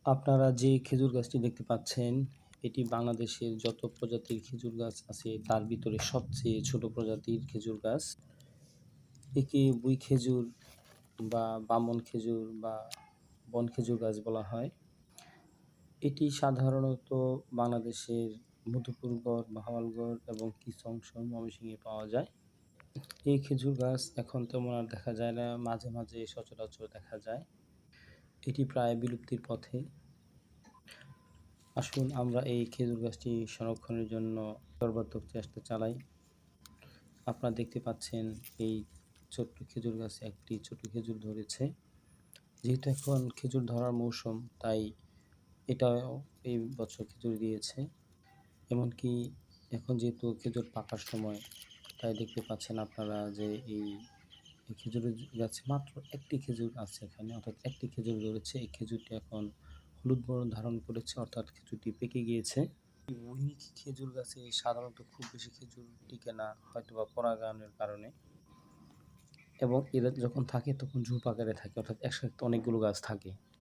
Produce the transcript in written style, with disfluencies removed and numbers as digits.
আপনারা যে খেজুর গাছটি দেখতে পাচ্ছেন, এটি বাংলাদেশের যত প্রজাতির খেজুর গাছ আছে তার ভিতরে সবচেয়ে ছোট প্রজাতির খেজুর গাছ। একে বুই খেজুর বা বামন খেজুর বা বন খেজুর গাছ বলা হয়। এটি সাধারণত বাংলাদেশের মধুপুরগড়, বাহাওয়ালগড় এবং কিছু অংশ ময়মনসিংহে পাওয়া যায়। এই খেজুর গাছ এখন তেমন আর দেখা যায় না, মাঝে মাঝে সচরাচর দেখা যায়। এটি প্রায় বিলুপ্তির পথে। আসুন আমরা এই খেজুর গাছটি সংরক্ষণের জন্য সর্বাত্মক চেষ্টা চালাই। আপনারা দেখতে পাচ্ছেন এই ছোট্ট খেজুর গাছে একটি ছোট খেজুর ধরেছে। যেহেতু এখন খেজুর ধরার মৌসুম, তাই এটাও এই বছর খেজুর দিয়েছে। এমনকি এখন যেহেতু খেজুর পাকার সময়, তাই দেখতে পাচ্ছেন আপনারা যে এই খেজুরের গাছে মাত্র একটি খেজুর আছে এখানে, অর্থাৎ একটি খেজুর ধরেছে। এই খেজুরটি এখন হলুদ বর্ণ ধারণ করেছে, অর্থাৎ খেজুরটি পেকে গিয়েছে। বুনি খেজুর গাছে সাধারণত খুব বেশি খেজুর টিকে না, হয়তোবা পরাগায়নের কারণে, এবং এরা যখন থাকে তখন ঝোপ আকারে থাকে, অর্থাৎ একসাথে অনেকগুলো গাছ থাকে।